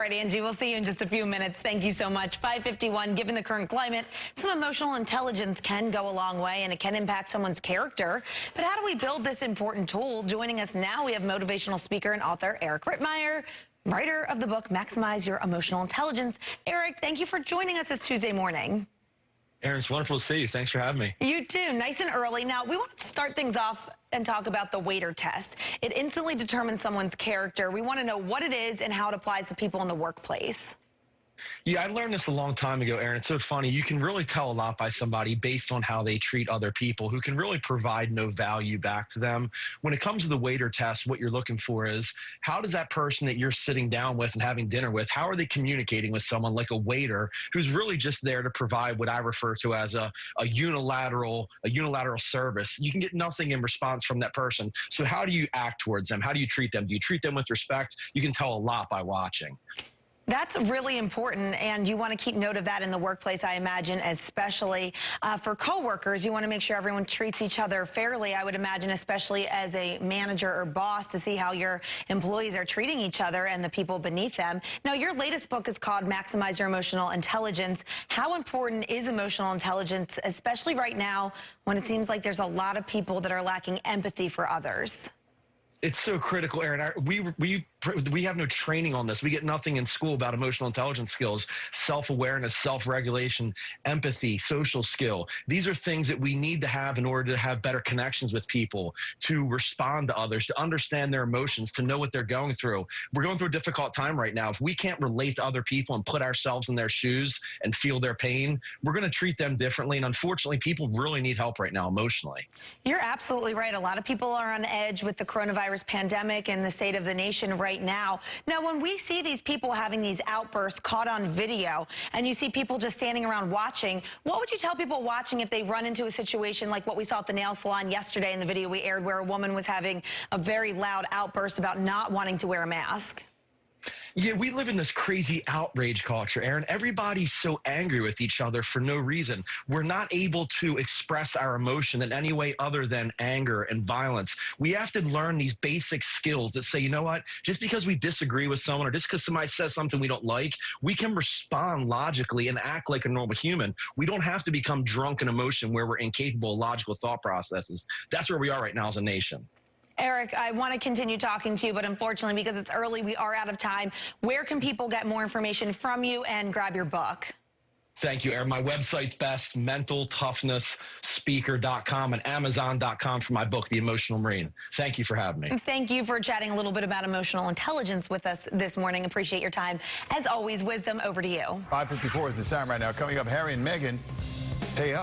All right, Angie, we'll see you in just a few minutes. Thank you so much. 5:51, given the current climate, some emotional intelligence can go a long way and it can impact someone's character. But how do we build this important tool? Joining us now, we have motivational speaker and author Eric Rittmeyer, writer of the book, Maximize Your Emotional Intelligence. Eric, thank you for joining us this Tuesday morning. Erin, it's wonderful to see you. Thanks for having me. You too, nice and early. Now, we want to start things off and talk about the Waiter test. It instantly determines someone's character. We want to know what it is and how it applies to people in the workplace. Yeah, I learned this a long time ago, Erin. It's so funny. You can really tell a lot by somebody based on how they treat other people who can really provide no value back to them. When it comes to the Waiter test, what you're looking for is how does that person that you're sitting down with and having dinner with, how are they communicating with someone like a waiter who's really just there to provide what I refer to as a unilateral service? You can get nothing in response from that person. So how do you act towards them? How do you treat them? Do you treat them with respect? You can tell a lot by watching. That's really important, and you want to keep note of that in the workplace, I imagine, especially for coworkers. You want to make sure everyone treats each other fairly, I would imagine, especially as a manager or boss, to see how your employees are treating each other and the people beneath them. Now, your latest book is called Maximize Your Emotional Intelligence. How important is emotional intelligence, especially right now when it seems like there's a lot of people that are lacking empathy for others? It's so critical, Erin. We have no training on this. We get nothing in school about emotional intelligence skills, self-awareness, self-regulation, empathy, social skill. These are things that we need to have in order to have better connections with people, to respond to others, to understand their emotions, to know what they're going through. We're going through a difficult time right now. If we can't relate to other people and put ourselves in their shoes and feel their pain, we're going to treat them differently. And unfortunately, people really need help right now emotionally. You're absolutely right. A lot of people are on edge with the coronavirus pandemic and the state of the nation right now. Now, when we see these people having these outbursts caught on video and you see people just standing around watching, what would you tell people watching if they run into a situation like what we saw at the nail salon yesterday in the video we aired, where a woman was having a very loud outburst about not wanting to wear a mask? Yeah, we live in this crazy outrage culture, Erin. Everybody's so angry with each other for no reason. We're not able to express our emotion in any way other than anger and violence. We have to learn these basic skills that say, you know what, just because we disagree with someone or just because somebody says something we don't like, we can respond logically and act like a normal human. We don't have to become drunk in emotion where we're incapable of logical thought processes. That's where we are right now as a nation. Eric, I want to continue talking to you, but unfortunately, because it's early, we are out of time. Where can people get more information from you and grab your book? Thank you, Erin. My website's best, mentaltoughnessspeaker.com and amazon.com for my book, The Emotional Marine. Thank you for having me. Thank you for chatting a little bit about emotional intelligence with us this morning. Appreciate your time. As always, Wisdom, over to you. 5:54 is the time right now. Coming up, Harry and Meghan pay up.